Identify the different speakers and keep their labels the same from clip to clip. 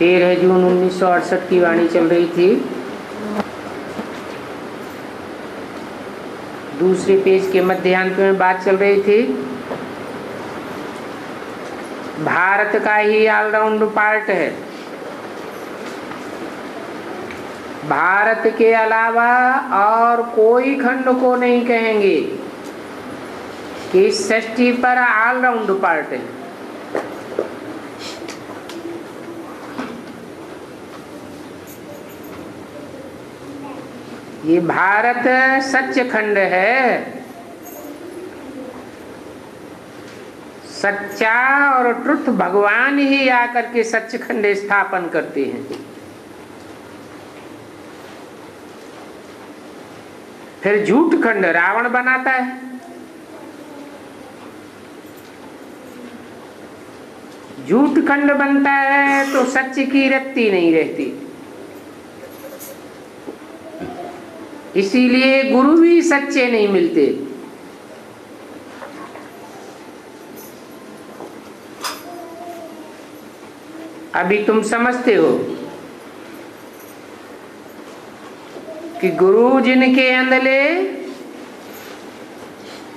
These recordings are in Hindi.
Speaker 1: 13 जून 1968 की वाणी चल रही थी। दूसरे पेज के मध्यांत में बात चल रही थी भारत का ही ऑलराउंड पार्ट है। भारत के अलावा और कोई खंड को नहीं कहेंगे कि इस सृष्टि पर ऑलराउंड पार्ट है। ये भारत सच्च खंड है। सच्चा और ट्रुथ भगवान ही आकर के सच्चखंड स्थापन करते हैं। फिर झूठ खंड रावण बनाता है। झूठ खंड बनता है तो सच की रत्ती नहीं रहती। इसीलिए गुरु भी सच्चे नहीं मिलते। अभी तुम समझते हो कि गुरु जिनके अंधले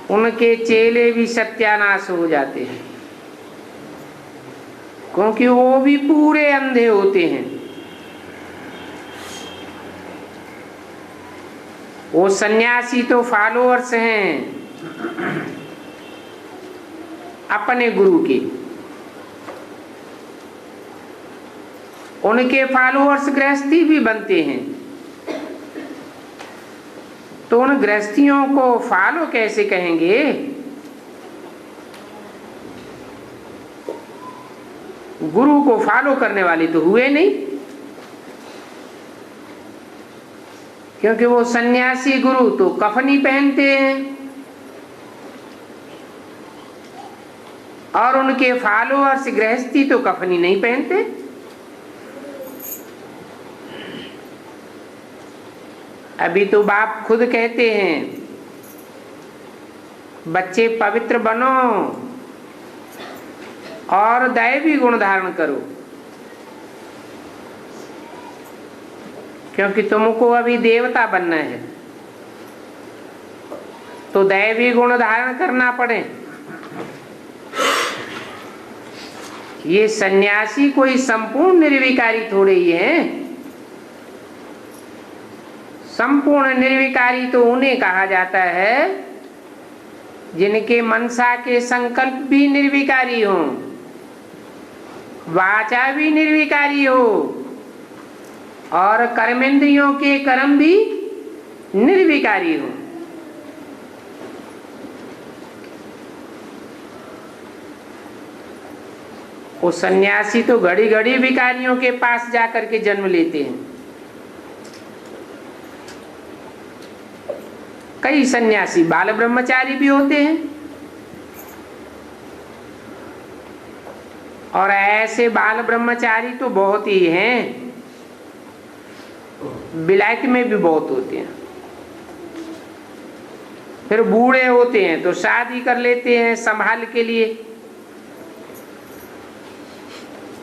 Speaker 1: उनके चेले भी सत्यानाश हो जाते हैं, क्योंकि वो भी पूरे अंधे होते हैं। वो सन्यासी तो फॉलोअर्स हैं अपने गुरु के। उनके फॉलोअर्स गृहस्थी भी बनते हैं, तो उन गृहस्थियों को फॉलो कैसे कहेंगे? गुरु को फॉलो करने वाले तो हुए नहीं, क्योंकि वो सन्यासी गुरु तो कफनी पहनते हैं और उनके फॉलोअर्स गृहस्थी तो कफनी नहीं पहनते। अभी तो बाप खुद कहते हैं बच्चे पवित्र बनो और दैवी गुण धारण करो, क्योंकि तुमको अभी देवता बनना है तो दैवी गुण धारण करना पड़े। ये सन्यासी कोई संपूर्ण निर्विकारी थोड़े ही है। संपूर्ण निर्विकारी तो उन्हें कहा जाता है जिनके मनसा के संकल्प भी निर्विकारी हो, वाचा भी निर्विकारी हो और कर्मेंद्रियों के कर्म भी निर्विकारी हो। वो सन्यासी तो घड़ी घड़ी विकारियों के पास जाकर के जन्म लेते हैं। कई सन्यासी बाल ब्रह्मचारी भी होते हैं और ऐसे बाल ब्रह्मचारी तो बहुत ही हैं, विलायत में भी बहुत होते हैं। फिर बूढ़े होते हैं तो शादी कर लेते हैं संभाल के लिए,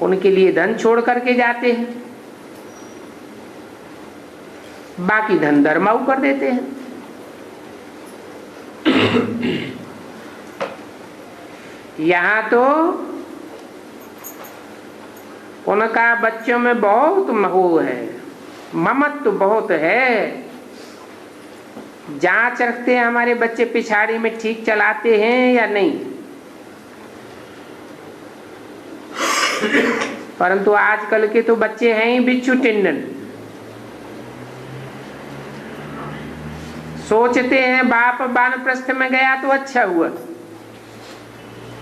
Speaker 1: उनके लिए धन छोड़ करके जाते हैं, बाकी धन धर्माऊ कर देते हैं। यहाँ तो उनका बच्चों में बहुत मोह है, ममत्व बहुत है। जांच रखते हैं हमारे बच्चे पिछाड़ी में ठीक चलाते हैं या नहीं। परंतु आजकल के तो बच्चे हैं ही बिच्छू टिंडन। सोचते हैं बाप वानप्रस्थ में गया तो अच्छा हुआ,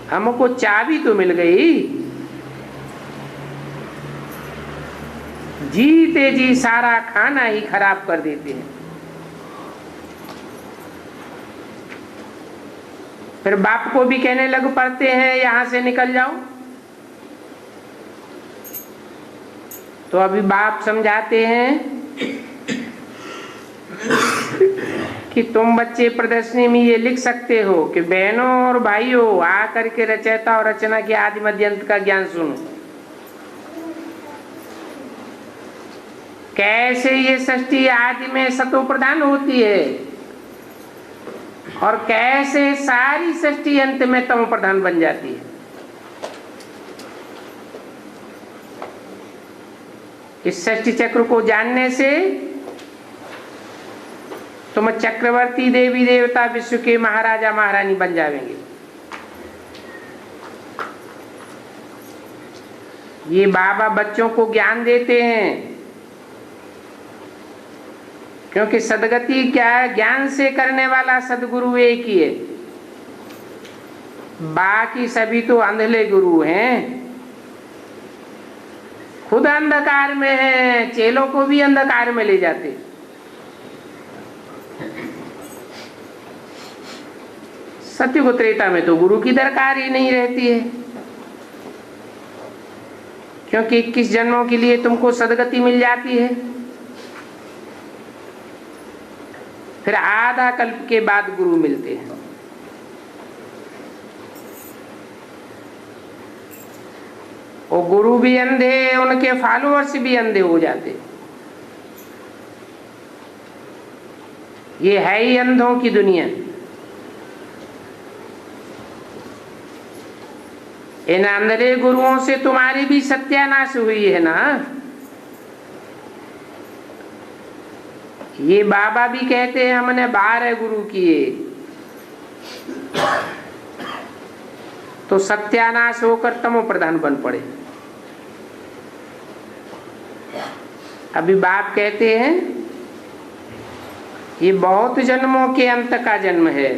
Speaker 1: हमको चाबी तो मिल गई। जीते जी सारा खाना ही खराब कर देते हैं। फिर बाप को भी कहने लग पड़ते हैं यहां से निकल जाओ। तो अभी बाप समझाते हैं कि तुम बच्चे प्रदर्शनी में ये लिख सकते हो कि बहनों और भाइयों आकर के रचयिता और रचना के आदि मध्य अंत का ज्ञान सुनो। कैसे ये सृष्टि आदि में सतो प्रधान होती है और कैसे सारी सृष्टि अंत में तमो प्रधान बन जाती है। इस सृष्टि चक्र को जानने से तुम चक्रवर्ती देवी देवता विश्व के महाराजा महारानी बन जाएंगे। ये बाबा बच्चों को ज्ञान देते हैं, क्योंकि सदगति क्या है, ज्ञान से करने वाला सदगुरु एक ही है, बाकी सभी तो अंधले गुरु हैं। खुद अंधकार में है, चेलों को भी अंधकार में ले जाते। सत्युग त्रेता में तो गुरु की दरकार ही नहीं रहती है, क्योंकि 21 जन्मों के लिए तुमको सदगति मिल जाती है। फिर आधा कल्प के बाद गुरु मिलते हैं। वो गुरु भी अंधे, उनके फॉलोअर्स भी अंधे हो जाते। ये है ही अंधों की दुनिया। इन अंधे गुरुओं से तुम्हारी भी सत्यानाश हुई है ना। ये बाबा भी कहते हैं हमने 12 गुरु किए, तो सत्यानाश होकर तमो प्रधान बन पड़े। अभी बाप कहते हैं ये बहुत जन्मों के अंत का जन्म है।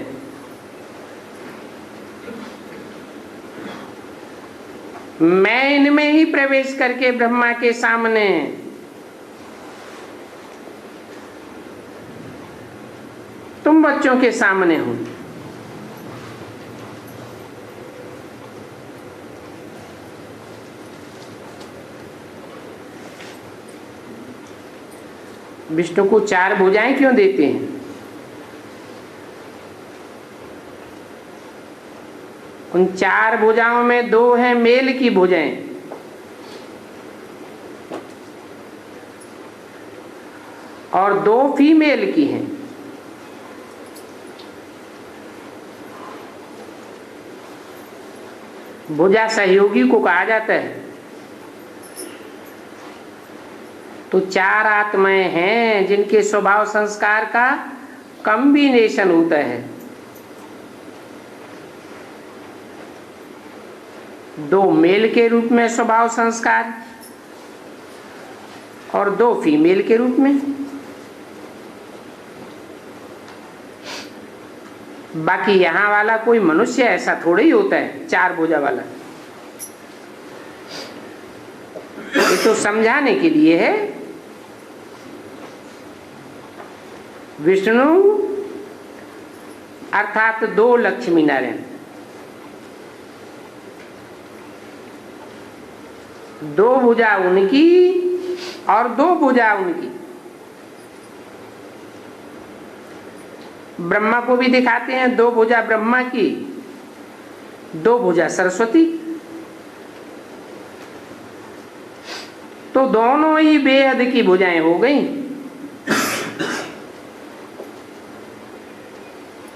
Speaker 1: मैं इनमें ही प्रवेश करके ब्रह्मा के सामने तुम बच्चों के सामने हूं। विष्णु को 4 भुजाएं क्यों देते हैं? उन 4 भुजाओं में 2 हैं मेल की भुजाएं और 2 फीमेल की हैं। भुजा सहयोगी को कहा जाता है। तो 4 आत्माएं हैं जिनके स्वभाव संस्कार का कॉम्बिनेशन होता है। 2 मेल के रूप में स्वभाव संस्कार और 2 फीमेल के रूप में। बाकी यहाँ वाला कोई मनुष्य ऐसा थोड़ा ही होता है 4 भुजा वाला। ये तो समझाने के लिए है। विष्णु अर्थात 2 लक्ष्मी नारायण, 2 भुजा उनकी और 2 भुजा उनकी। ब्रह्मा को भी दिखाते हैं 2 भुजा ब्रह्मा की, 2 भुजा सरस्वती। तो दोनों ही बेहद की भुजाएं हो गई।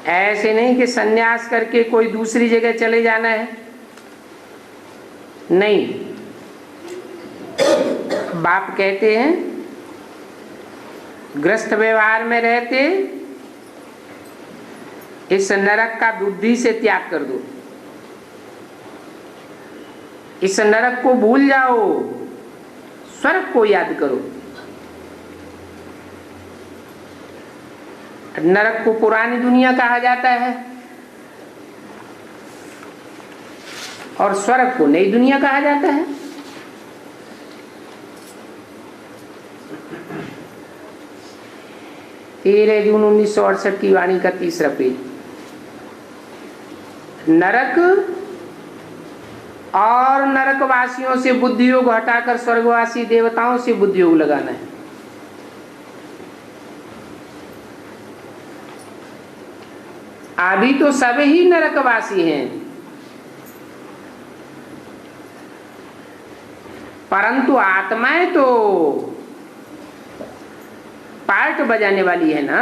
Speaker 1: ऐसे नहीं कि सन्यास करके कोई दूसरी जगह चले जाना है, नहीं। बाप कहते हैं गृहस्थ व्यवहार में रहते इस नरक का बुद्धि से त्याग कर दो। इस नरक को भूल जाओ, स्वर्ग को याद करो। नरक को पुरानी दुनिया कहा जाता है और स्वर्ग को नई दुनिया कहा जाता है। 13 जून 1968 की वाणी का 3रा पेज। नरक और नरकवासियों से बुद्धि योग हटाकर स्वर्गवासी देवताओं से बुद्धि योग लगाना है। अभी तो सब ही नरकवासी हैं, परंतु आत्माएं तो पार्ट बजाने वाली है ना।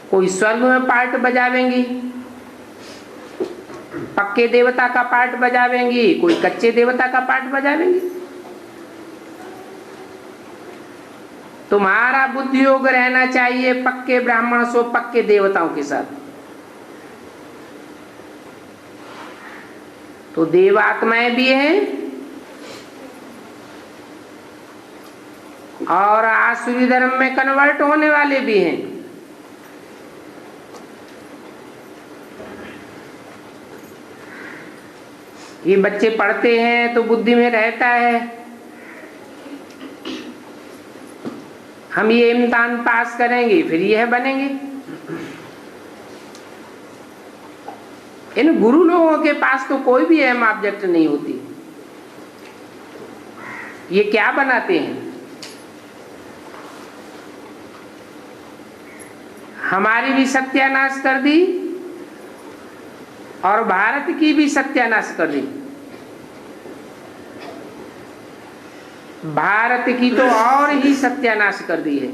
Speaker 1: कोई स्वर्ग में पार्ट बजावेंगी, पक्के देवता का पार्ट बजावेंगी, कोई कच्चे देवता का पार्ट बजावेंगी। तुम्हारा बुद्धि योग रहना चाहिए पक्के ब्राह्मण सो पक्के देवताओं के साथ। तो देवात्माएं भी हैं और आसुरी धर्म में कन्वर्ट होने वाले भी हैं। ये बच्चे पढ़ते हैं तो बुद्धि में रहता है हम ये इम्तिहान पास करेंगे फिर यह बनेंगे। इन गुरु लोगों के पास तो कोई भी अहम ऑब्जेक्ट नहीं होती। ये क्या बनाते हैं? हमारी भी सत्यानाश कर दी और भारत की भी सत्यानाश कर दी। भारत की तो और ही सत्यानाश कर दी है।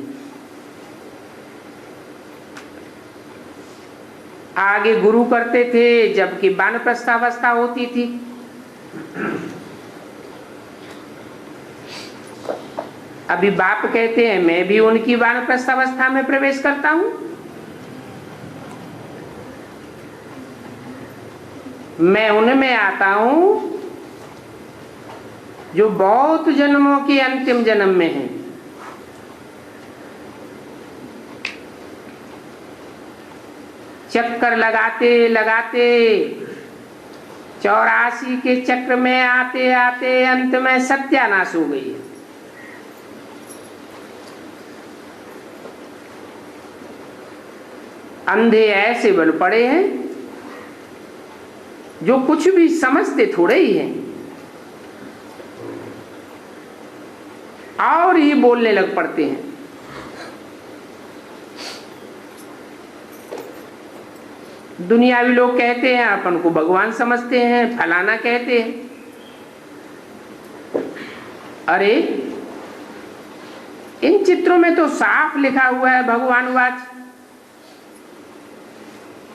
Speaker 1: आगे गुरु करते थे जबकि वानप्रस्थावस्था होती थी। अभी बाप कहते हैं मैं भी उनकी वानप्रस्थावस्था में प्रवेश करता हूं। मैं उनमें आता हूं जो बहुत जन्मों के अंतिम जन्म में है। चक्कर लगाते लगाते 84 के चक्र में आते आते अंत में सत्यानाश हो गई है। अंधे ऐसे बल पड़े हैं जो कुछ भी समझते थोड़े ही हैं और ही बोलने लग पड़ते हैं। दुनियावी लोग कहते हैं अपन को भगवान समझते हैं, फलाना कहते हैं। अरे इन चित्रों में तो साफ लिखा हुआ है भगवानवाच।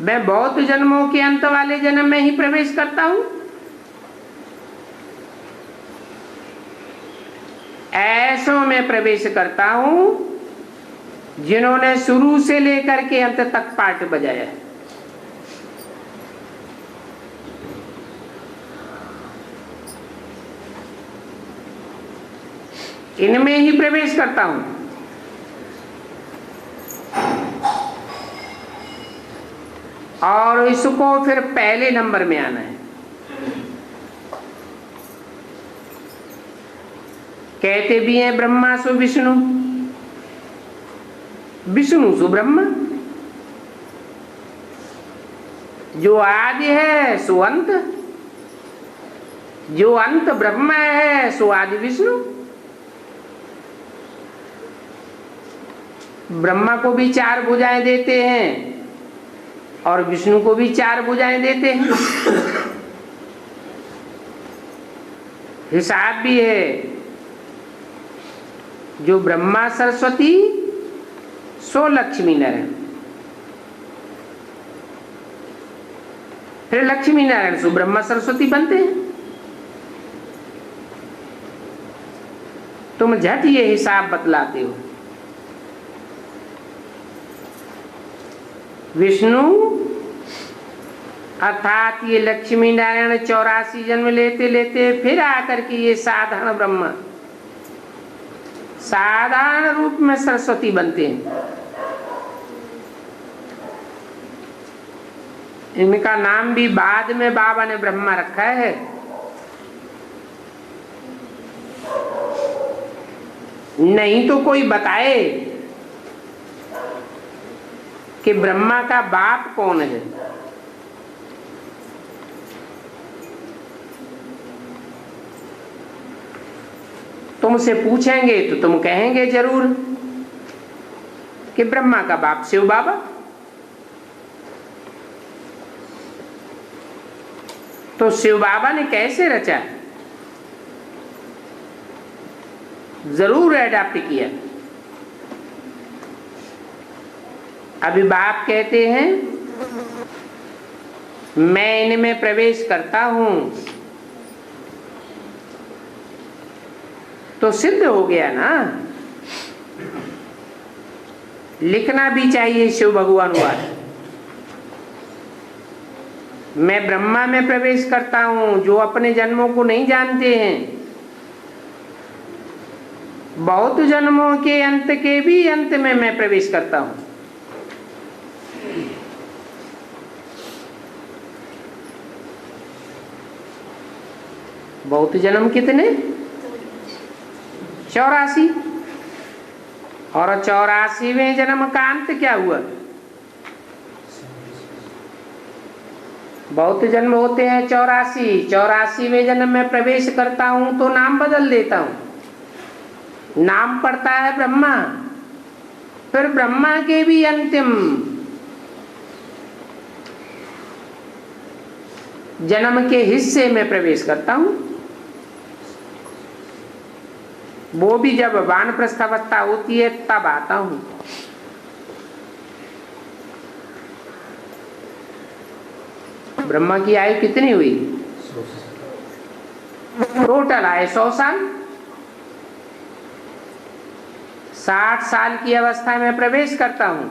Speaker 1: मैं बहुत जन्मों के अंत वाले जन्म में ही प्रवेश करता हूं। ऐसों में प्रवेश करता हूं जिन्होंने शुरू से लेकर के अंत तक पाठ बजाया है। इनमें ही प्रवेश करता हूं। और इसको फिर पहले नंबर में आना है। कहते भी हैं ब्रह्मा सो विष्णु, विष्णु सो ब्रह्मा। जो आदि है सो अंत, जो अंत ब्रह्मा है सो आदि विष्णु। ब्रह्मा को भी 4 भुजाएं देते हैं और विष्णु को भी 4 भुजाएं देते हैं। हिसाब भी है। जो ब्रह्मा सरस्वती सो लक्ष्मी नारायण, फिर लक्ष्मी नारायण सो ब्रह्मा सरस्वती बनते हैं। तुम झट ये हिसाब बतलाते हो। विष्णु अर्थात ये लक्ष्मी नारायण 84 जन्म लेते लेते फिर आकर के ये साधारण ब्रह्मा साधारण रूप में सरस्वती बनते हैं। इनका नाम भी बाद में बाबा ने ब्रह्मा रखा है। नहीं तो कोई बताए कि ब्रह्मा का बाप कौन है। तुमसे पूछेंगे तो तुम कहेंगे जरूर कि ब्रह्मा का बाप शिव बाबा। तो शिव बाबा ने कैसे रचा? जरूर अडॉप्ट किया। अभी बाप कहते हैं मैं इनमें प्रवेश करता हूं, तो सिद्ध हो गया ना। लिखना भी चाहिए शिव भगवानुवाद। मैं ब्रह्मा में प्रवेश करता हूं, जो अपने जन्मों को नहीं जानते हैं। बहुत जन्मों के अंत के भी अंत में मैं प्रवेश करता हूं। बहुत जन्म कितने? 84। और 84वें जन्म का अंत क्या हुआ? बहुत जन्म होते हैं 84। 84वें जन्म में प्रवेश करता हूं तो नाम बदल देता हूं। नाम पड़ता है ब्रह्मा। फिर ब्रह्मा के भी अंतिम जन्म के हिस्से में प्रवेश करता हूं। वो भी जब वानप्रस्थ अवस्था होती है तब आता हूं। ब्रह्मा की आयु कितनी हुई? टोटल आए 100 साल। 60 साल की अवस्था में प्रवेश करता हूं।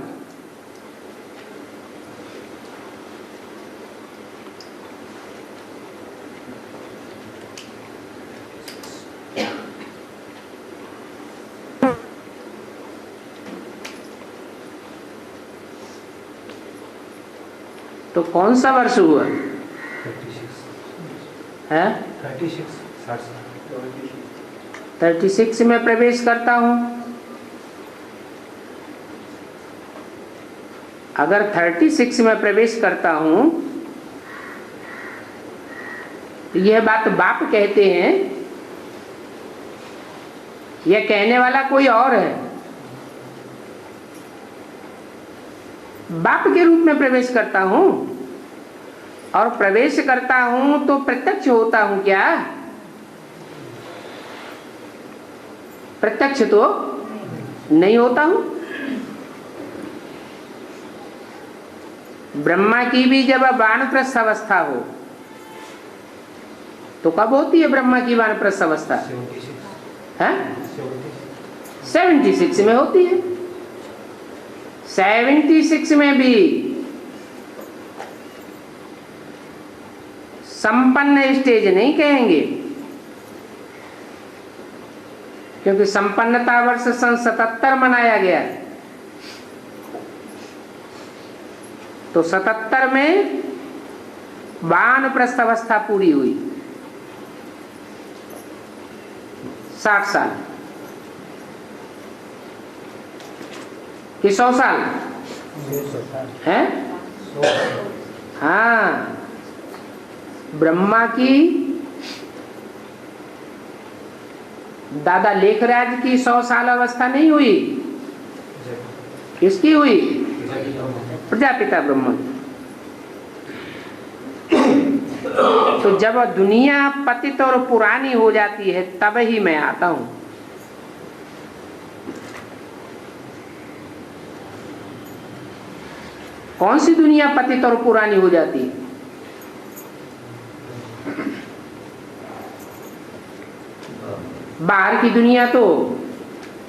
Speaker 1: तो कौन सा वर्ष हुआ? 36 में प्रवेश करता हूं। अगर 36 में प्रवेश करता हूं तो यह बात बाप कहते हैं, यह कहने वाला कोई और है। बाप के रूप में प्रवेश करता हूं, और प्रवेश करता हूं तो प्रत्यक्ष होता हूं क्या? प्रत्यक्ष तो नहीं होता हूं। ब्रह्मा की भी जब वानप्रस्थ अवस्था हो तो कब होती है ब्रह्मा की वानप्रस्थ अवस्था? 76 में होती है। 76 में भी संपन्न स्टेज नहीं कहेंगे, क्योंकि संपन्नता वर्ष सन 77 मनाया गया। तो 77 में वानप्रस्थ अवस्था पूरी हुई। 60 साल कि 100 साल है? हाँ, ब्रह्मा की दादा लेखराज की 100 साल अवस्था नहीं हुई। किसकी हुई? प्रजापिता ब्रह्मा। तो जब दुनिया पतित और पुरानी हो जाती है तब ही मैं आता हूं। कौन सी दुनिया पतित और पुरानी हो जाती है? बाहर की दुनिया तो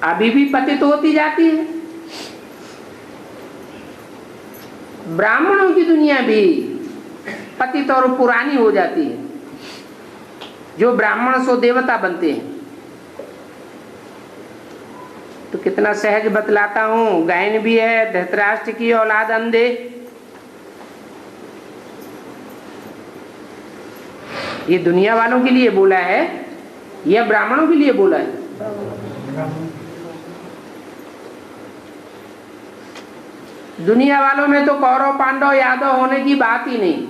Speaker 1: अभी भी पतित होती जाती है। ब्राह्मणों की दुनिया भी पतित और पुरानी हो जाती है। जो ब्राह्मण सो देवता बनते हैं। तो कितना सहज बतलाता हूं। गायन भी है, धृतराष्ट्र की औलाद अंधे। ये दुनिया वालों के लिए बोला है या ब्राह्मणों के लिए बोला है? दुनिया वालों में तो कौरव पांडव यादव होने की बात ही नहीं।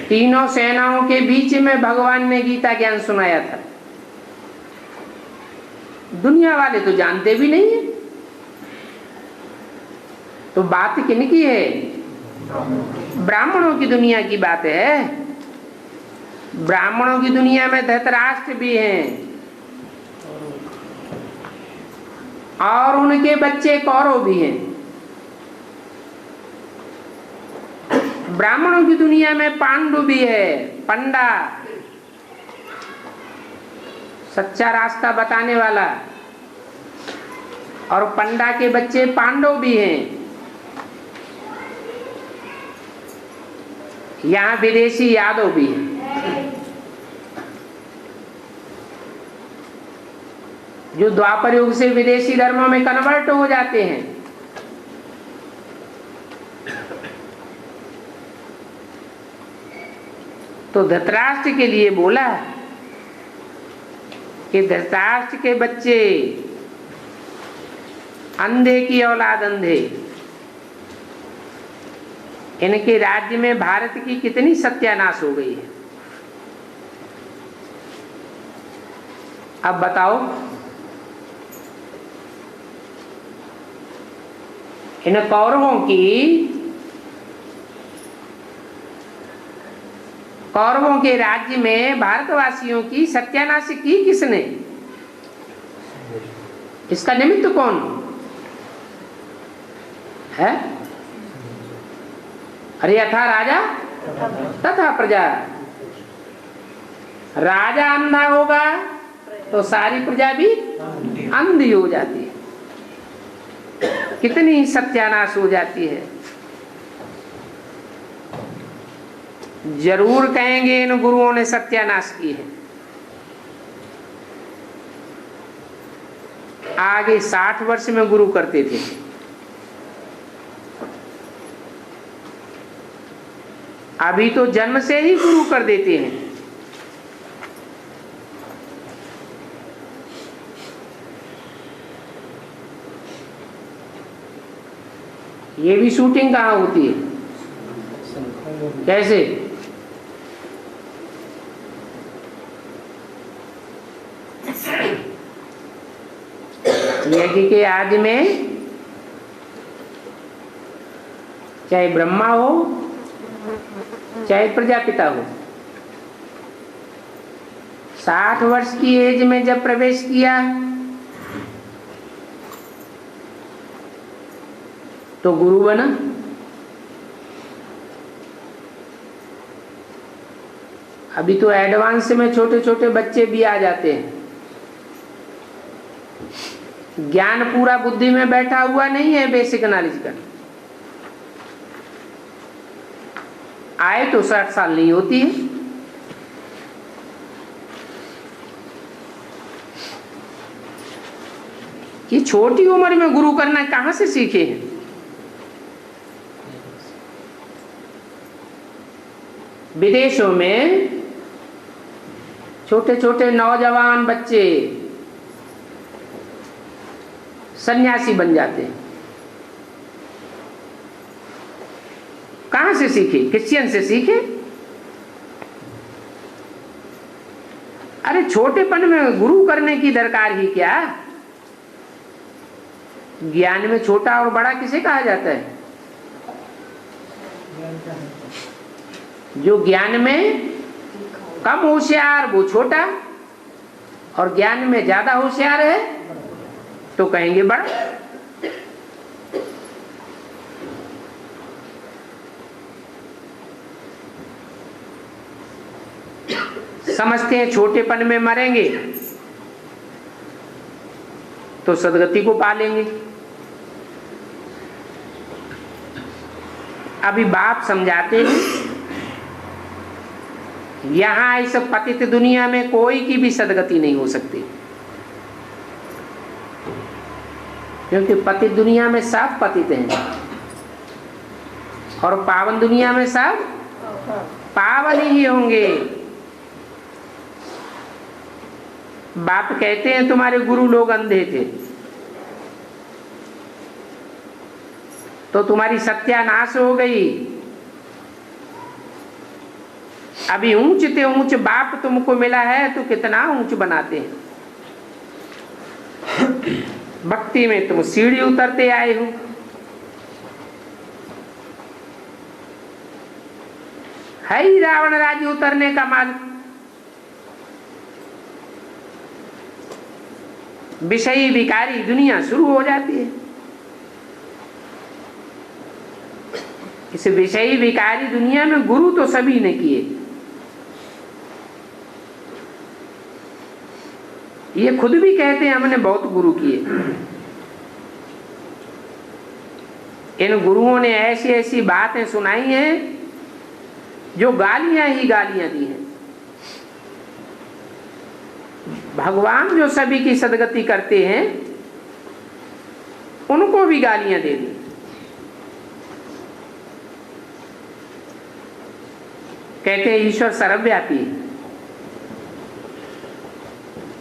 Speaker 1: तीनों सेनाओं के बीच में भगवान ने गीता ज्ञान सुनाया था। दुनिया वाले तो जानते भी नहीं है। तो बात किनकी है? ब्राह्मणों की दुनिया की बात है। ब्राह्मणों की दुनिया में धृतराष्ट्र भी हैं और उनके बच्चे कौरव भी हैं। ब्राह्मणों की दुनिया में पांडु भी है, पंडा, सच्चा रास्ता बताने वाला, और पंडा के बच्चे पांडव भी हैं। यहाँ विदेशी यादव भी हैं। जो द्वापर युग से विदेशी धर्मों में कन्वर्ट हो जाते हैं। तो धृतराष्ट्र के लिए बोला कि धृतराष्ट्र के बच्चे अंधे की औलाद अंधे, इनके राज्य में भारत की कितनी सत्यानाश हो गई है। अब बताओ, इन कौरवों के राज्य में भारतवासियों की सत्यानाश की किसने? इसका निमित्त कौन है? अरे यथा राजा तथा प्रजा। राजा अंधा होगा तो सारी प्रजा भी अंधी हो जाती है। कितनी सत्यानाश हो जाती है। जरूर कहेंगे इन गुरुओं ने सत्यानाश की है। आगे 60 वर्ष में गुरु करते थे, अभी तो जन्म से ही गुरु कर देते हैं। ये भी शूटिंग कहाँ होती है? कैसे? यज्ञ के आदि में चाहे ब्रह्मा हो चाहे प्रजापिता हो, 60 वर्ष की एज में जब प्रवेश किया तो गुरु बना। अभी तो एडवांस में छोटे छोटे बच्चे भी आ जाते हैं। ज्ञान पूरा बुद्धि में बैठा हुआ नहीं है, बेसिक नॉलेज का। आए तो 60 साल नहीं होती है। ये छोटी उम्र में गुरु करना कहां से सीखे हैं? विदेशों में छोटे छोटे नौजवान बच्चे सन्यासी बन जाते हैं। कहां से सीखे? क्रिश्चियन से सीखे? अरे छोटेपन में गुरु करने की दरकार ही क्या? ज्ञान में छोटा और बड़ा किसे कहा जाता है? जो ज्ञान में कम होशियार वो छोटा, और ज्ञान में ज्यादा होशियार है तो कहेंगे बड़ा। समझते हैं छोटेपन में मरेंगे तो सदगति को पालेंगे। अभी बाप समझाते हैं, यहां इस पतित दुनिया में कोई की भी सदगति नहीं हो सकती, क्योंकि पतित दुनिया में सब पतित हैं और पावन दुनिया में सब पावन ही होंगे। बाप कहते हैं तुम्हारे गुरु लोग अंधे थे तो तुम्हारी सत्यानाश हो गई। अभी ऊंच ते ऊंच बाप तुमको मिला है तो कितना ऊंच बनाते हैं। भक्ति में तुम सीढ़ी उतरते आए हो। है ही रावण राज्य उतरने का मार्ग। विषयी विकारी दुनिया शुरू हो जाती है। इस विषयी विकारी दुनिया में गुरु तो सभी ने किए। ये खुद भी कहते हैं हमने बहुत गुरु किए। इन गुरुओं ने ऐसी ऐसी बातें सुनाई हैं जो गालियां ही गालियां दी हैं। भगवान जो सभी की सदगति करते हैं उनको भी गालियां दे दी। कहते हैं ईश्वर सर्वव्यापी है।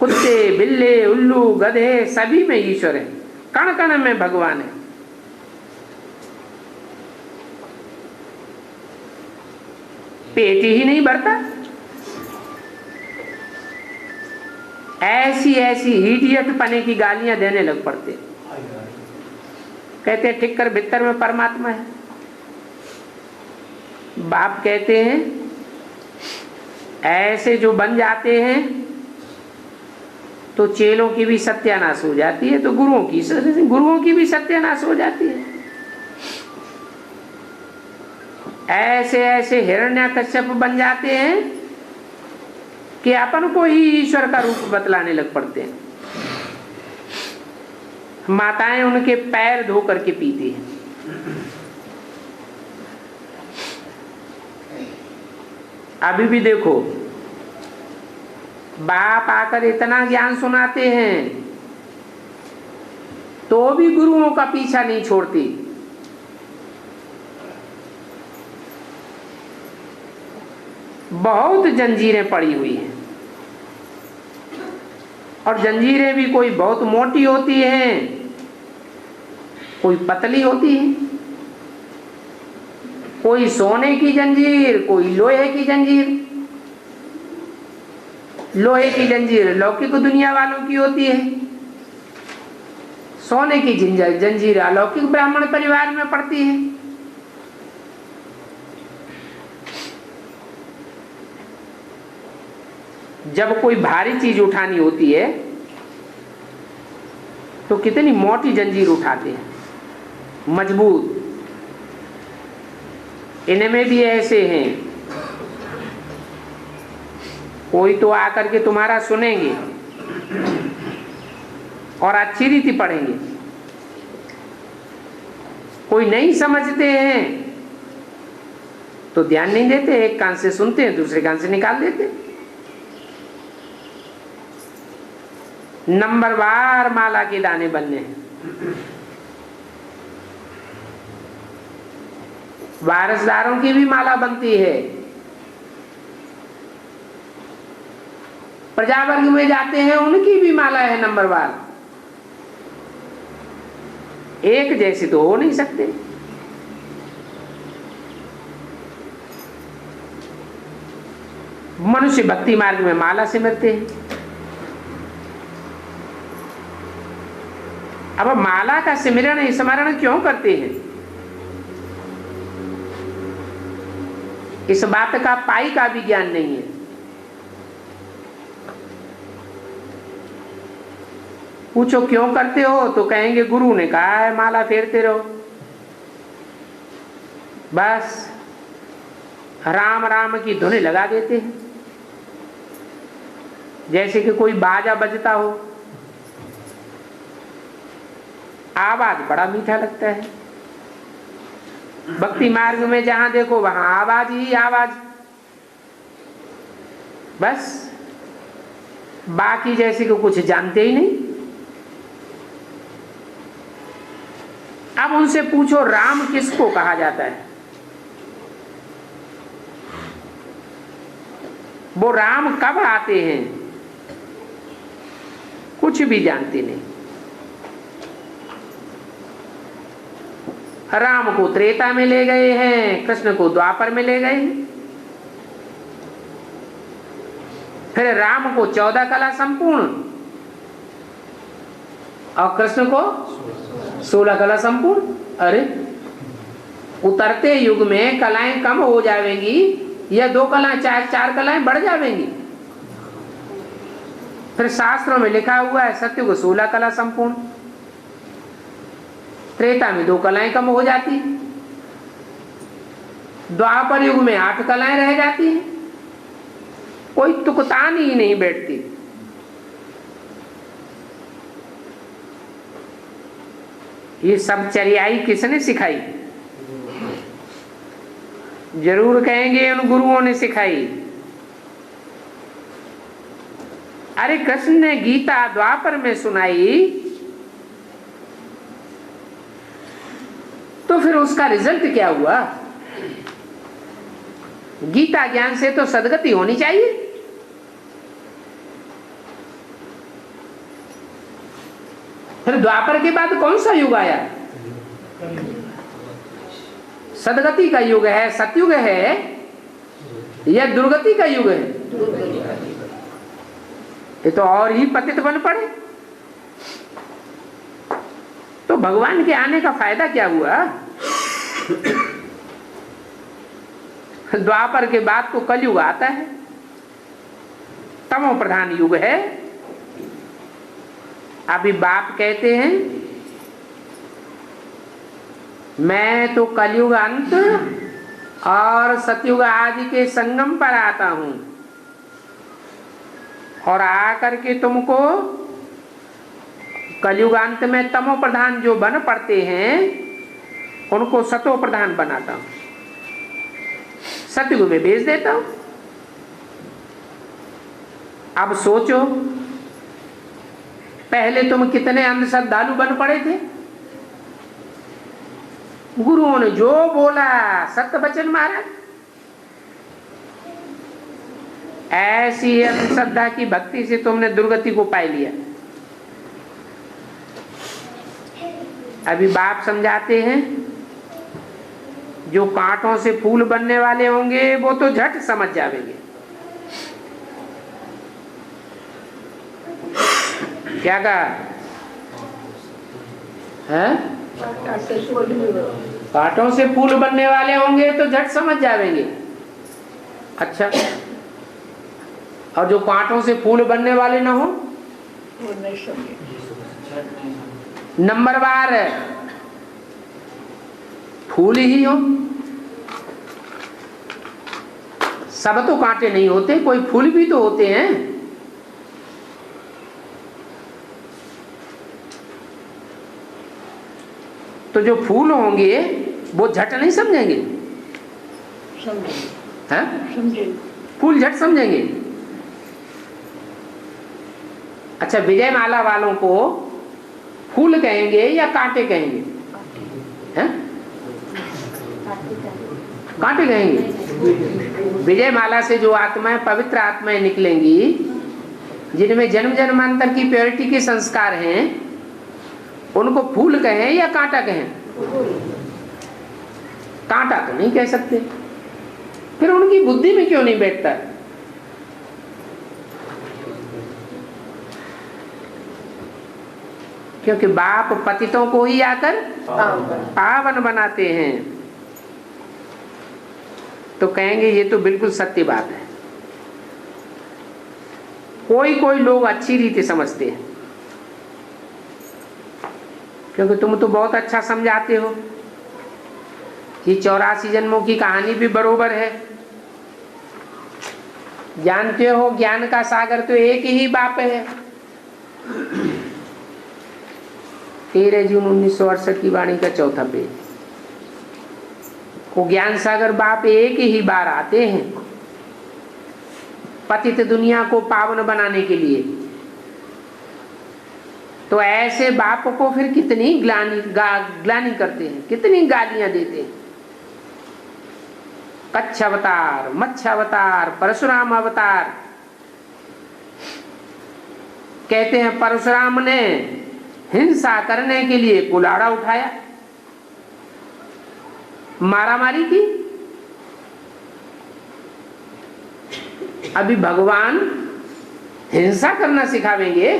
Speaker 1: कुत्ते बिल्ले उल्लू गधे सभी में ईश्वर है, कण कण में भगवान है। पेट ही नहीं भरता। ऐसी ऐसी हिडियत पने की गालियां देने लग पड़ते। कहते हैं ठिक्कर भीतर में परमात्मा है। बाप कहते हैं ऐसे जो बन जाते हैं तो चेलों की भी सत्यानाश हो जाती है, तो गुरुओं की भी सत्यानाश हो जाती है। ऐसे ऐसे हिरण्याकश्यप बन जाते हैं कि अपन को ही ईश्वर का रूप बतलाने लग पड़ते हैं। माताएं उनके पैर धो करके पीती हैं। अभी भी देखो बाप आकर इतना ज्ञान सुनाते हैं तो भी गुरुओं का पीछा नहीं छोड़ती। बहुत जंजीरें पड़ी हुई हैं और जंजीरें भी कोई बहुत मोटी होती हैं, कोई पतली होती है। कोई सोने की जंजीर, कोई लोहे की जंजीर। लोहे की जंजीर लौकिक दुनिया वालों की होती है, सोने की जंजीर अलौकिक ब्राह्मण परिवार में पड़ती है। जब कोई भारी चीज उठानी होती है तो कितनी मोटी जंजीर उठाते हैं, मजबूत। इनमें भी ऐसे हैं, कोई तो आकर के तुम्हारा सुनेंगे और अच्छी रीति पढ़ेंगे, कोई नहीं समझते हैं तो ध्यान नहीं देते, एक कान से सुनते हैं दूसरे कान से निकाल देते। नंबरवार माला के दाने बनने हैं। वारसदारों की भी माला बनती है। प्रजावर्ग में जाते हैं उनकी भी माला है नंबरवार। एक जैसे तो हो नहीं सकते। मनुष्य भक्ति मार्ग में माला सिमरते हैं। अब माला का सिमरण स्मरण क्यों करते हैं? इस बात का पाई का भी ज्ञान नहीं है। पूछो क्यों करते हो तो कहेंगे गुरु ने कहा है माला फेरते रहो। बस राम राम की धुन लगा देते हैं, जैसे कि कोई बाजा बजता हो। आवाज बड़ा मीठा लगता है। भक्ति मार्ग में जहां देखो वहां आवाज ही आवाज। बस बाकी जैसे कि कुछ जानते ही नहीं। अब उनसे पूछो राम किसको कहा जाता है? वो राम कब आते हैं? कुछ भी जानते नहीं। राम को त्रेता में ले गए हैं, कृष्ण को द्वापर में ले गए हैं। फिर राम को 14 कला संपूर्ण और कृष्ण को 16 कला संपूर्ण। अरे उतरते युग में कलाएं कम हो जाएंगी या 2 कलाएं 4 कलाएं बढ़ जाएंगी। फिर फिर शास्त्रों में लिखा हुआ है सत्युग 16 कला संपूर्ण, त्रेता में 2 कलाएं कम हो जाती हैं, द्वापर युग में 8 कलाएं रह जाती हैं, कोई तुकतान ही नहीं बैठती। ये सब चरियाई किसने सिखाई? जरूर कहेंगे उन गुरुओं ने सिखाई। अरे कृष्ण ने गीता द्वापर में सुनाई तो फिर उसका रिजल्ट क्या हुआ? गीता ज्ञान से तो सदगति होनी चाहिए। फिर द्वापर के बाद कौन सा युग आया? सदगति का युग है, सतयुग है या दुर्गति का युग है? ये तो और ही पतित बन पड़े। तो भगवान के आने का फायदा क्या हुआ? द्वापर के बाद तो कलयुग आता है, तमो प्रधान युग है। अभी बाप कहते हैं मैं तो कलयुग अंत और सतयुग आदि के संगम पर आता हूं और आकर के तुमको कलयुग अंत में तमो प्रधान जो बन पड़ते हैं उनको सतो प्रधान बनाता हूं, सतयुग में भेज देता हूं। अब सोचो पहले तुम कितने अंधश्रद्धालु बन पड़े थे। गुरुओं ने जो बोला सत्य वचन महाराज, ऐसी अंधश्रद्धा की भक्ति से तुमने दुर्गति को पाई लिया। अभी बाप समझाते हैं जो कांटों से फूल बनने वाले होंगे वो तो झट समझ जाएंगे। क्या कहा है? कांटों से फूल बनने वाले होंगे तो झट समझ जाएंगे। अच्छा, और जो कांटों से फूल बनने वाले ना हो नंबर बार फूल ही हो। सब तो कांटे नहीं होते, कोई फूल भी तो होते हैं। तो जो फूल होंगे वो झट नहीं समझेंगे, समझेंगे, फूल झट समझेंगे। अच्छा, विजय माला वालों को फूल कहेंगे या कांटे कहेंगे? हैं? कांटे कहेंगे। विजय माला से जो आत्माएं पवित्र आत्माएं निकलेंगी जिनमें जन्म जन्मांतर की प्योरिटी के संस्कार हैं उनको फूल कहें या कांटा कहें? कांटा तो नहीं कह सकते। फिर उनकी बुद्धि में क्यों नहीं बैठता? क्योंकि बाप पतितों को ही आकर पावन बनाते हैं। तो कहेंगे ये तो बिल्कुल सत्य बात है। कोई कोई लोग अच्छी रीति समझते हैं क्योंकि तुम तो बहुत अच्छा समझाते हो। ये 84 जन्मों की कहानी भी बरोबर है। जानते हो ज्ञान का सागर तो एक ही बाप है। 13 जून 1968 की वाणी का 4था पेज। वो ज्ञान सागर बाप एक ही बार आते हैं पतित दुनिया को पावन बनाने के लिए। तो ऐसे बाप को फिर कितनी ग्लानि करते हैं, कितनी गालियां देते हैं। कच्छ अवतार, मत्स्य अवतार, परशुराम अवतार। कहते हैं परशुराम ने हिंसा करने के लिए कुल्हाड़ा उठाया, मारामारी की। अभी भगवान हिंसा करना सिखावेंगे?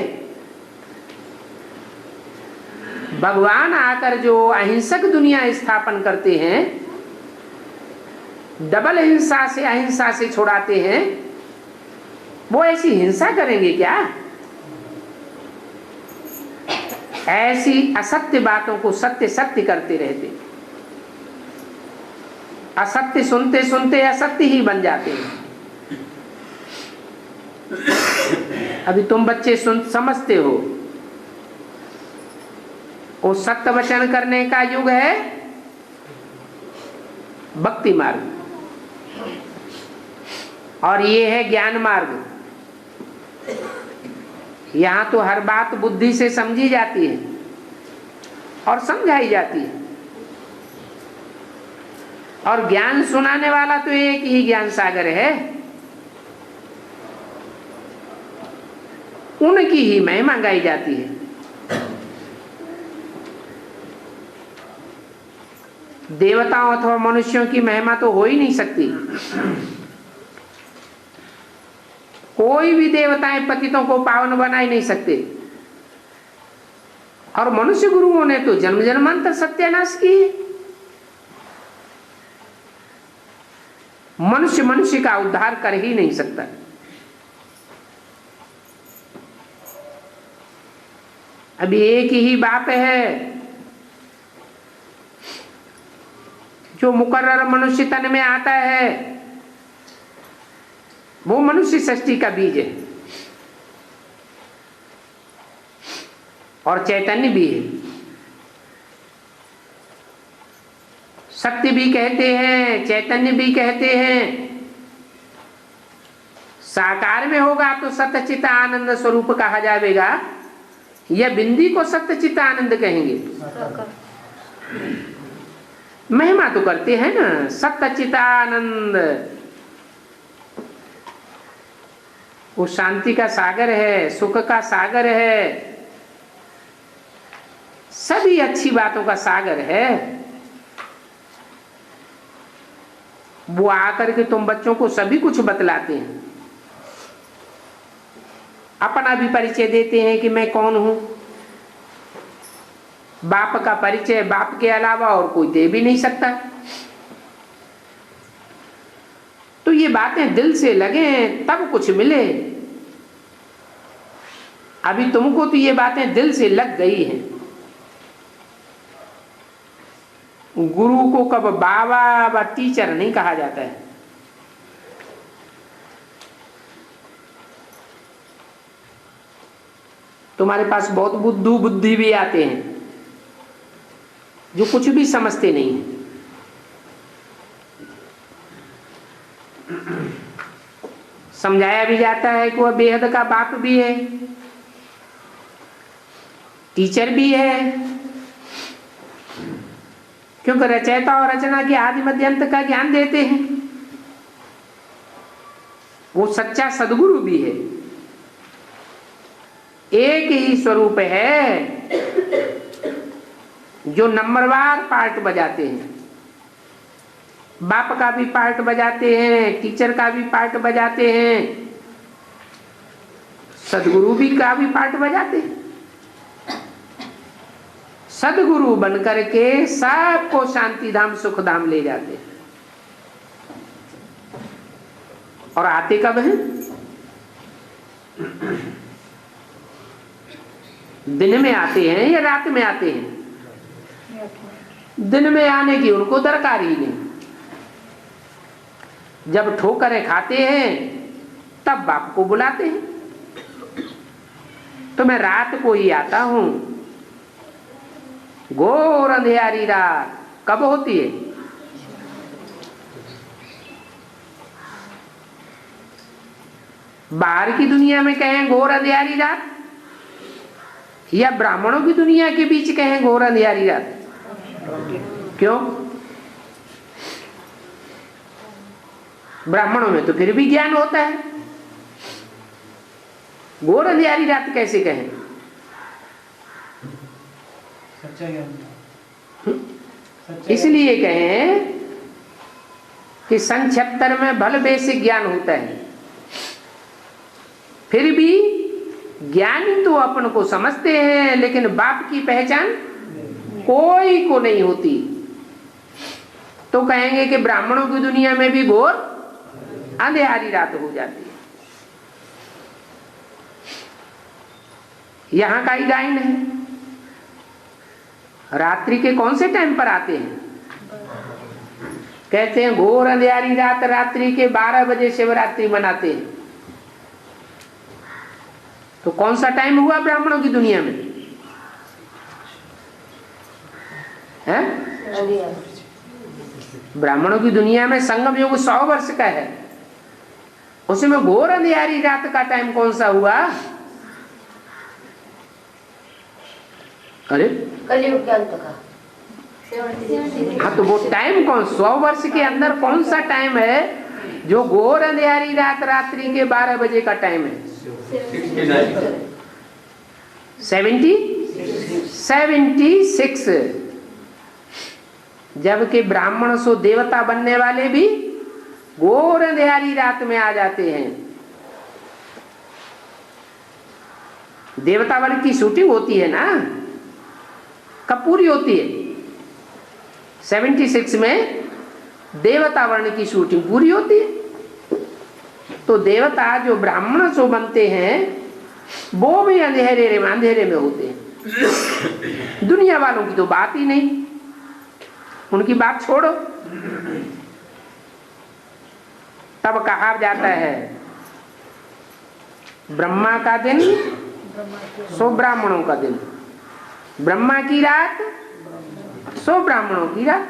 Speaker 1: भगवान आकर जो अहिंसक दुनिया स्थापन करते हैं, डबल हिंसा से अहिंसा से छुड़ाते हैं, वो ऐसी हिंसा करेंगे क्या? ऐसी असत्य बातों को सत्य सत्य करते रहते, असत्य सुनते सुनते असत्य ही बन जाते हैं। अभी तुम बच्चे समझते हो, वो सत्य वचन करने का युग है भक्ति मार्ग, और ये है ज्ञान मार्ग। यहाँ तो हर बात बुद्धि से समझी जाती है और समझाई जाती है, और ज्ञान सुनाने वाला तो एक ही ज्ञान सागर है, उनकी ही महिमा गाई जाती है। देवताओं अथवा मनुष्यों की महिमा तो हो ही नहीं सकती। कोई भी देवताएं पतितों को पावन बना ही नहीं सकते, और मनुष्य गुरुओं ने तो जन्म जन्मांतर सत्यानाश किए। मनुष्य मनुष्य का उद्धार कर ही नहीं सकता। अभी एक ही बाप है जो मुकर्रर मनुष्य तन में आता है, वो मनुष्य सृष्टि का बीज है, और चैतन्य भी है। सत्य भी कहते हैं, चैतन्य भी कहते हैं। साकार में होगा तो सत्यचित आनंद स्वरूप कहा जाएगा, या बिंदी को सत्यचित आनंद कहेंगे। महिमा तो करते हैं ना, सत्यचित आनंद वो शांति का सागर है, सुख का सागर है, सभी अच्छी बातों का सागर है। वो आकर के तुम बच्चों को सभी कुछ बतलाते हैं, अपना भी परिचय देते हैं कि मैं कौन हूं। बाप का परिचय बाप के अलावा और कोई दे भी नहीं सकता। तो ये बातें दिल से लगे तब कुछ मिले। अभी तुमको तो ये बातें दिल से लग गई हैं। गुरु को कब बाबा व टीचर नहीं कहा जाता है। तुम्हारे पास बहुत बुद्धि भी आते हैं जो कुछ भी समझते नहीं है। समझाया भी जाता है कि वह बेहद का बाप भी है, टीचर भी है, क्योंकि रचयिता और रचना की आदि मध्य अंत का ज्ञान देते हैं। वो सच्चा सदगुरु भी है। एक ही स्वरूप है जो नंबरवार पार्ट बजाते हैं। बाप का भी पार्ट बजाते हैं, टीचर का भी पार्ट बजाते हैं, सदगुरु भी का भी पार्ट बजाते हैं। सदगुरु बनकर के सबको शांति धाम सुख धाम ले जाते हैं। और आते कब हैं? दिन में आते हैं या रात में आते हैं? दिन में आने की उनको दरकार ही नहीं। जब ठोकरें खाते हैं तब बाप को बुलाते हैं। तो मैं रात को ही आता हूं। घोर अंधियारी रात कब होती है? बाहर की दुनिया में कहें घोर अंधियारी रात, या ब्राह्मणों की दुनिया के बीच कहें घोर अंधियारी रात? क्यों? ब्राह्मणों में तो फिर भी ज्ञान होता है, घोर अंधियारी रात कैसे कहें?
Speaker 2: सच्चा ज्ञान।
Speaker 1: इसलिए कहें कि सन 76 में भल बेसिक ज्ञान होता है। फिर भी ज्ञानी तो अपन को समझते हैं, लेकिन बाप की पहचान कोई को नहीं होती। तो कहेंगे कि ब्राह्मणों की दुनिया में भी घोर अंधेरी रात हो जाती है। यहाँ का ही गायन है, रात्रि के कौन से टाइम पर आते हैं? कहते हैं घोर अंधियारी रात, रात्रि के 12 बजे शिवरात्रि मनाते हैं। तो कौन सा टाइम हुआ ब्राह्मणों की दुनिया में? है ब्राह्मणों की दुनिया में संगम युग 100 वर्ष का है। उसमें घोर अंधियारी रात का टाइम कौन सा हुआ? अरे
Speaker 2: कलयुग के अंत का।
Speaker 1: हाँ, तो वो टाइम कौन, 100 वर्ष के अंदर कौन सा टाइम है जो घोर अंधियारी रात, रात्रि के 12 बजे का टाइम है? 76। जबकि ब्राह्मण सो देवता बनने वाले भी घोर अंधियारी रात में आ जाते हैं। देवता वर्ग की शूटिंग होती है ना, कब पूरी होती है? 76 में देवता वर्ण की शूटिंग पूरी होती है। तो देवता जो ब्राह्मण सो बनते हैं वो भी अंधेरे में होते हैं। दुनिया वालों की तो बात ही नहीं, उनकी बात छोड़ो। तब कहा जाता है ब्रह्मा का दिन सो ब्राह्मणों का दिन, ब्रह्मा की रात सो ब्राह्मणों की रात।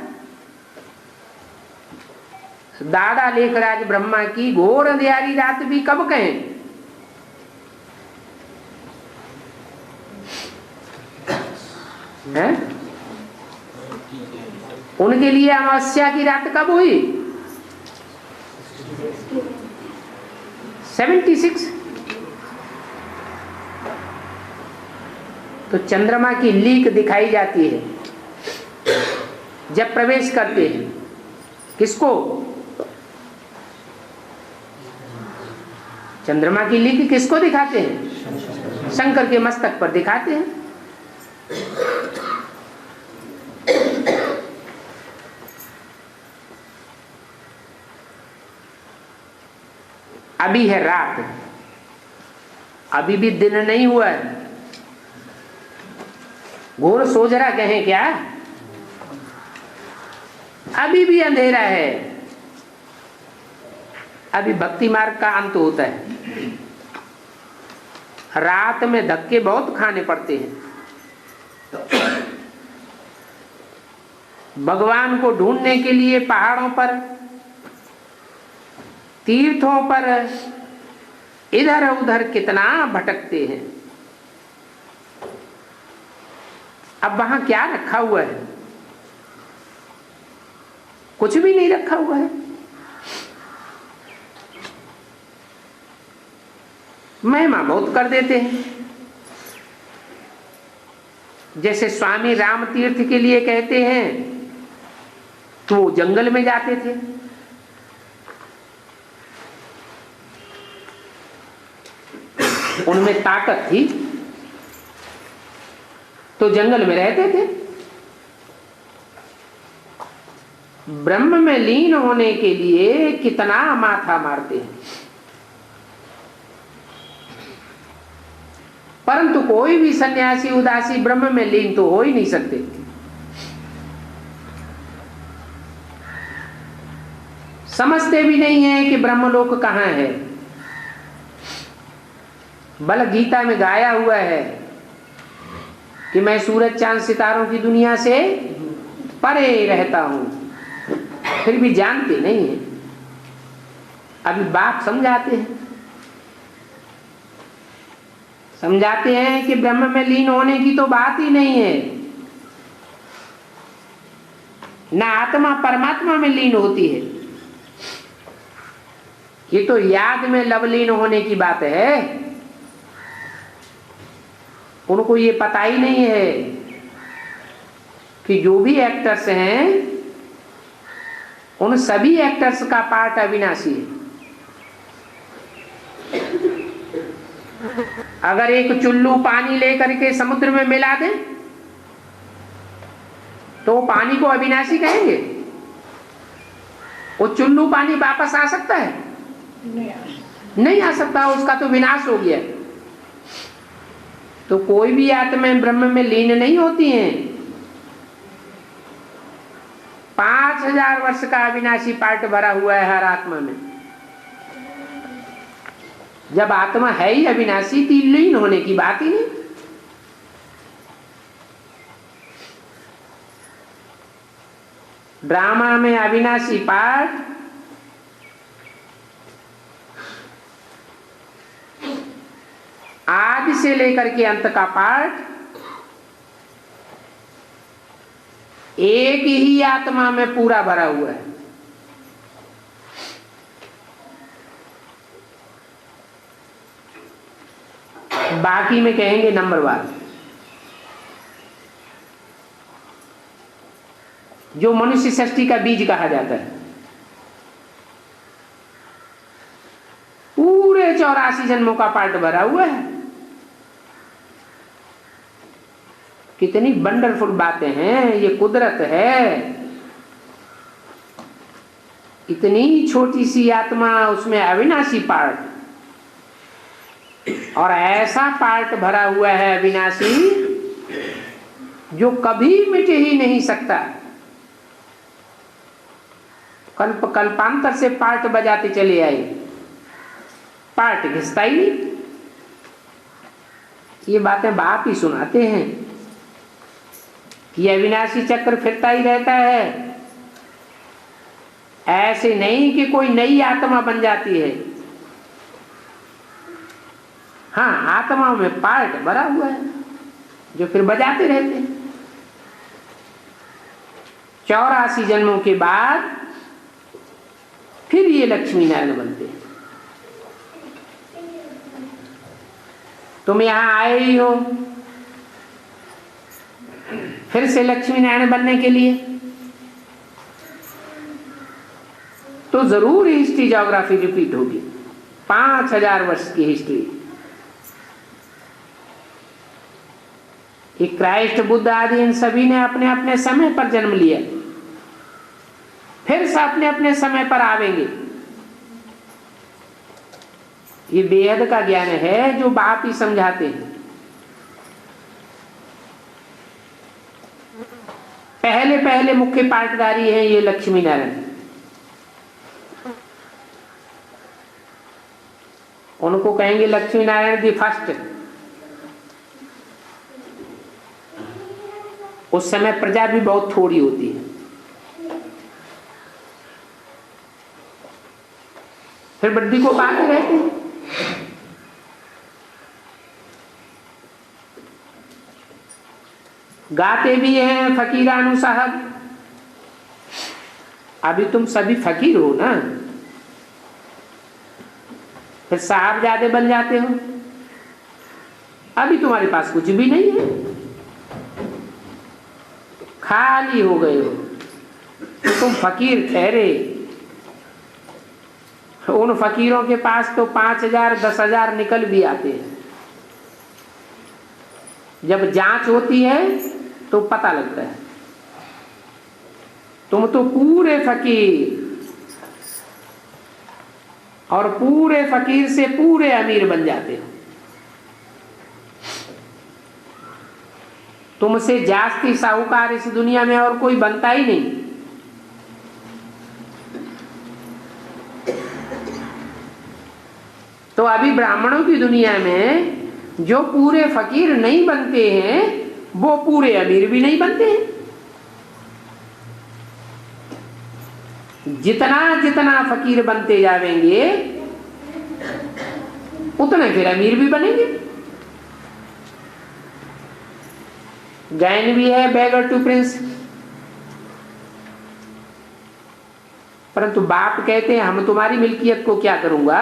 Speaker 1: दादा लेखराज ब्रह्मा की घोर अंधियारी रात भी कब कहें? है? उनके लिए अमावस्या की रात कब हुई? 76। तो चंद्रमा की लीक दिखाई जाती है जब प्रवेश करते हैं। किसको? चंद्रमा की लीक किसको दिखाते हैं? शंकर के मस्तक पर दिखाते हैं। अभी है रात, अभी भी दिन नहीं हुआ है। घोर सोजरा कहें क्या? अभी भी अंधेरा है। अभी भक्ति मार्ग का अंत होता है। रात में धक्के बहुत खाने पड़ते हैं। भगवान को ढूंढने के लिए पहाड़ों पर, तीर्थों पर इधर उधर कितना भटकते हैं। अब वहां क्या रखा हुआ है? कुछ भी नहीं रखा हुआ है। महिमा बहुत कर देते हैं। जैसे स्वामी राम तीर्थ के लिए कहते हैं तो वो जंगल में जाते थे। उनमें ताकत थी तो जंगल में रहते थे। ब्रह्म में लीन होने के लिए कितना माथा मारते हैं, परंतु कोई भी सन्यासी उदासी ब्रह्म में लीन तो हो ही नहीं सकते। समझते भी नहीं है कि ब्रह्मलोक कहाँ है। बल गीता में गाया हुआ है कि मैं सूरज चांद सितारों की दुनिया से परे रहता हूं, फिर भी जानते नहीं है। अभी बात समझाते हैं, समझाते हैं कि ब्रह्म में लीन होने की तो बात ही नहीं है। ना आत्मा परमात्मा में लीन होती है, ये तो याद में लवलीन होने की बात है। उनको ये पता ही नहीं है कि जो भी एक्टर्स हैं उन सभी एक्टर्स का पार्ट अविनाशी है। अगर एक चुल्लू पानी लेकर के समुद्र में मिला दें तो पानी को अविनाशी कहेंगे? वो चुल्लू पानी वापस आ सकता है? नहीं आ सकता, उसका तो विनाश हो गया। तो कोई भी आत्माएं ब्रह्म में लीन नहीं होती हैं। 5000 वर्ष का अविनाशी पार्ट भरा हुआ है हर आत्मा में। जब आत्मा है ही अविनाशी, तो लीन होने की बात ही नहीं। ड्रामा में अविनाशी पार्ट आदि से लेकर के अंत का पार्ट एक ही आत्मा में पूरा भरा हुआ है। बाकी में कहेंगे नंबरवार। जो मनुष्य सृष्टि का बीज कहा जाता है, पूरे 84 जन्मों का पार्ट भरा हुआ है। कितनी वंडरफुल बातें हैं, ये कुदरत है। इतनी छोटी सी आत्मा, उसमें अविनाशी पार्ट, और ऐसा पार्ट भरा हुआ है अविनाशी जो कभी मिट ही नहीं सकता। कल्प कल्पांतर से पार्ट बजाते चले आए, पार्ट घिसता ही नहीं। ये बातें बाप ही सुनाते हैं कि अविनाशी चक्र फिरता ही रहता है। ऐसे नहीं कि कोई नई आत्मा बन जाती है। हाँ, आत्माओं में पार्ट भरा हुआ है जो फिर बजाते रहते हैं। 84 जन्मों के बाद फिर ये लक्ष्मी नारायण बनते हैं। तुम यहां आए ही हो फिर से लक्ष्मी नारायण बनने के लिए, तो जरूर हिस्ट्री ज्योग्राफी रिपीट होगी। 5000 वर्ष की हिस्ट्री। कि क्राइस्ट, बुद्ध आदि इन सभी ने अपने अपने समय पर जन्म लिया, फिर से अपने अपने समय पर आवेंगे। ये बेहद का ज्ञान है जो बाप ही समझाते हैं। पहले पहले मुख्य पार्टदारी है ये लक्ष्मी नारायण। उनको कहेंगे लक्ष्मी नारायण दी फर्स्ट। उस समय प्रजा भी बहुत थोड़ी होती है। फिर बड्डी को गाते रहते हैं। गाते भी हैं फकीरानु साहब। अभी तुम सभी फकीर हो ना, फिर साहबजादे बन जाते हो। अभी तुम्हारे पास कुछ भी नहीं है, खाली हो गए हो, तो तुम फकीर ठहरे। उन फकीरों के पास तो 5000 10,000 निकल भी आते हैं। जब जांच होती है तो पता लगता है तुम तो पूरे फकीर, और पूरे फकीर से पूरे अमीर बन जाते हो। तुमसे जास्ती साहूकार इस दुनिया में और कोई बनता ही नहीं। तो अभी ब्राह्मणों की दुनिया में जो पूरे फकीर नहीं बनते हैं वो पूरे अमीर भी नहीं बनते हैं। जितना जितना फकीर बनते जाएंगे उतने फिर अमीर भी बनेंगे। गायन भी है बेगर टू प्रिंस। परंतु बाप कहते हैं हम तुम्हारी मिल्कियत को क्या करूंगा,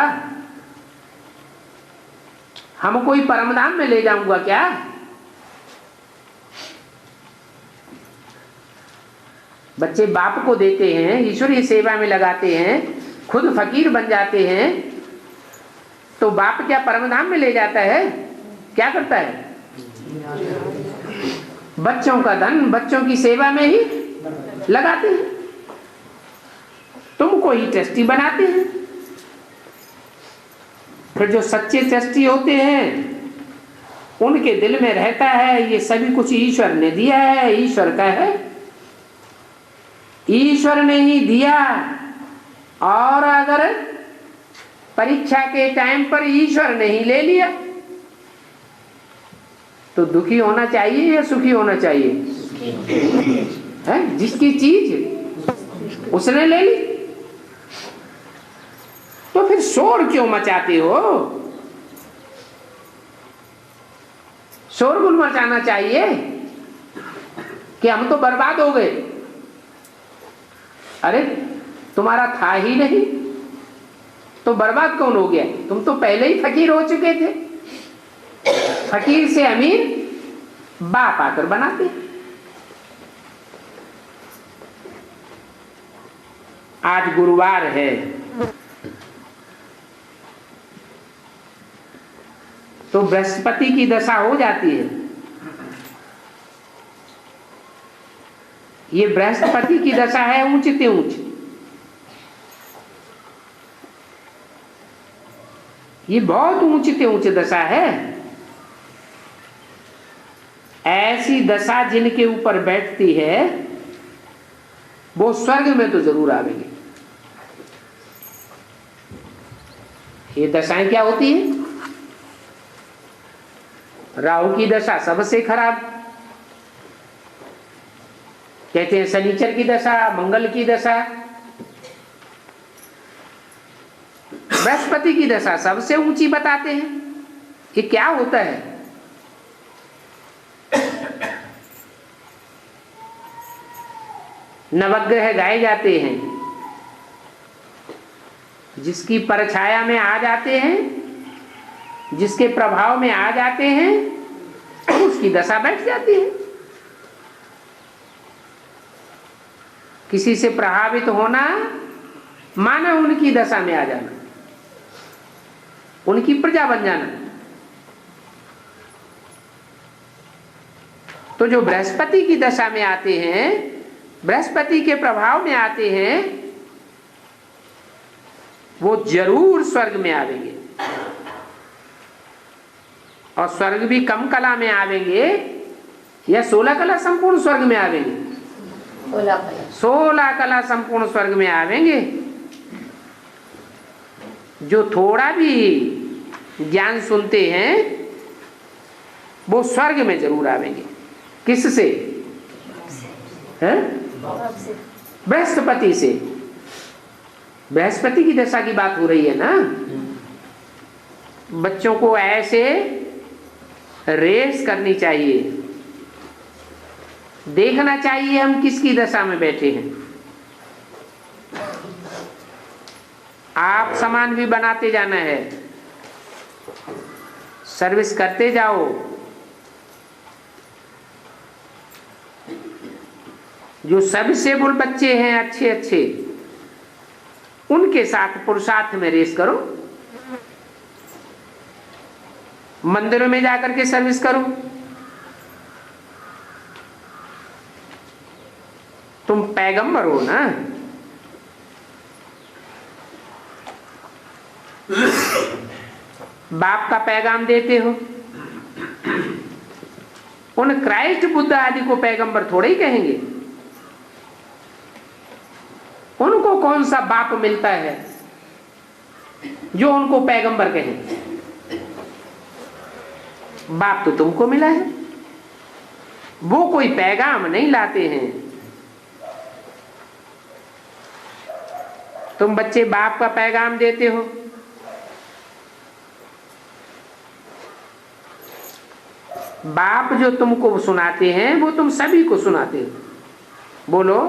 Speaker 1: हम कोई परमधाम में ले जाऊंगा क्या? बच्चे बाप को देते हैं, ईश्वरीय सेवा में लगाते हैं, खुद फकीर बन जाते हैं, तो बाप क्या परमधाम में ले जाता है? क्या करता है? बच्चों का धन बच्चों की सेवा में ही लगाते हैं, तुमको ही ट्रस्टी बनाते हैं। फिर जो सच्चे ट्रस्टी होते हैं उनके दिल में रहता है ये सभी कुछ ईश्वर ने दिया है, ईश्वर का है, ईश्वर ने ही दिया, और अगर परीक्षा के टाइम पर ईश्वर ने ही ले लिया तो दुखी होना चाहिए या सुखी होना चाहिए? है, जिसकी चीज उसने ले ली तो फिर शोर क्यों मचाते हो? शोरगुल मचाना चाहिए कि हम तो बर्बाद हो गए। अरे तुम्हारा था ही नहीं तो बर्बाद कौन हो गया? तुम तो पहले ही फकीर हो चुके थे। फकीर से अमीर बाप आकर बनाते। आज गुरुवार है, तो बृहस्पति की दशा हो जाती है। ये बृहस्पति की दशा है ऊंचते ऊंच। ये बहुत ऊंचते ऊंच दशा है। ऐसी दशा जिनके ऊपर बैठती है वो स्वर्ग में तो जरूर आवेंगे। ये दशाएं क्या होती है? राहु की दशा सबसे खराब, कहते हैं शनिचर की दशा, मंगल की दशा। बृहस्पति की दशा सबसे ऊंची बताते हैं। ये क्या होता है? नवग्रह गाए जाते हैं, जिसकी परछाया में आ जाते हैं, जिसके प्रभाव में आ जाते हैं, उसकी दशा बैठ जाती है। किसी से प्रभावित होना माना उनकी दशा में आ जाना, उनकी प्रजा बन जाना। तो जो बृहस्पति की दशा में आते हैं, बृहस्पति के प्रभाव में आते हैं, वो जरूर स्वर्ग में आवेंगे। और स्वर्ग भी कम कला में आवेंगे या 16 कला संपूर्ण स्वर्ग में आवेंगे? 16 कला संपूर्ण स्वर्ग में आवेंगे। जो थोड़ा भी ज्ञान सुनते हैं वो स्वर्ग में जरूर आवेंगे। किससे? हैं? बृहस्पति से। बृहस्पति की दशा की बात हो रही है ना। बच्चों को ऐसे रेस करनी चाहिए, देखना चाहिए हम किसकी दशा में बैठे हैं। आप सामान भी बनाते जाना है, सर्विस करते जाओ। जो सबसे बुल बच्चे हैं अच्छे अच्छे, उनके साथ पुरुषार्थ में रेस करो। मंदिरों में जाकर के सर्विस करो। तुम पैगंबर हो ना। बाप का पैगाम देते हो। उन क्राइस्ट बुद्ध आदि को पैगंबर थोड़े ही कहेंगे। उनको कौन सा बाप मिलता है जो उनको पैगंबर कहे? बाप तो तुमको मिला है। वो कोई पैगाम नहीं लाते हैं। तुम बच्चे बाप का पैगाम देते हो। बाप जो तुमको सुनाते हैं वो तुम सभी को सुनाते हो। बोलो।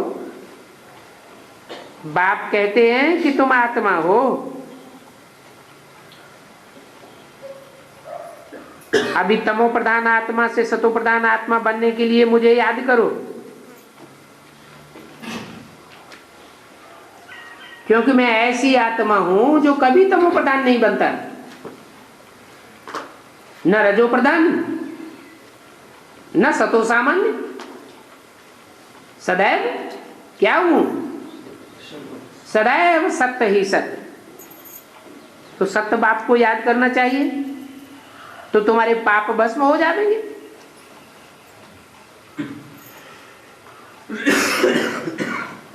Speaker 1: बाप कहते हैं कि तुम आत्मा हो। अभी तमो प्रधान आत्मा से सतो प्रधान आत्मा बनने के लिए मुझे याद करो, क्योंकि मैं ऐसी आत्मा हूं जो कभी तमो प्रधान नहीं बनता, न रजो प्रधान न सतो सामान्य। सदैव क्या हूं? सदैव सत्य ही सत्य। तो सत्य बाप को याद करना चाहिए, तो तुम्हारे पाप भस्म हो जाएंगे।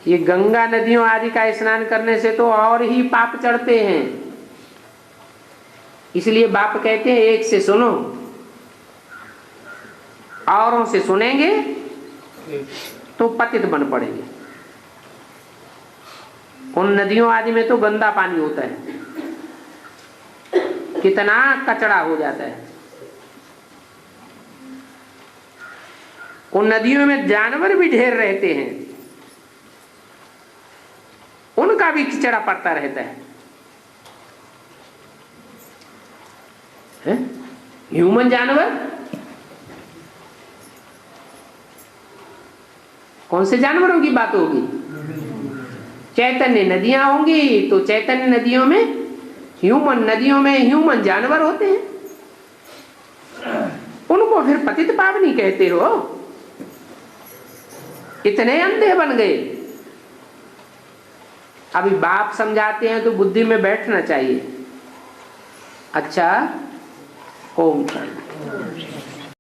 Speaker 1: ये गंगा नदियों आदि का स्नान करने से तो और ही पाप चढ़ते हैं। इसलिए बाप कहते हैं एक से सुनो, औरों से सुनेंगे तो पतित बन पड़ेंगे। उन नदियों आदि में तो गंदा पानी होता है, कितना कचरा हो जाता है। उन नदियों में जानवर भी ढेर रहते हैं, उनका भी कीचड़ा पड़ता रहता है। ह्यूमन जानवर, कौन से जानवरों की बात होगी? चैतन्य नदियां होंगी तो चैतन्य नदियों में ह्यूमन, नदियों में ह्यूमन जानवर होते हैं, उनको फिर पतित पावनी कहते हो। इतने अंधे बन गए। अभी बाप समझाते हैं तो बुद्धि में बैठना चाहिए। अच्छा, ओम शांति।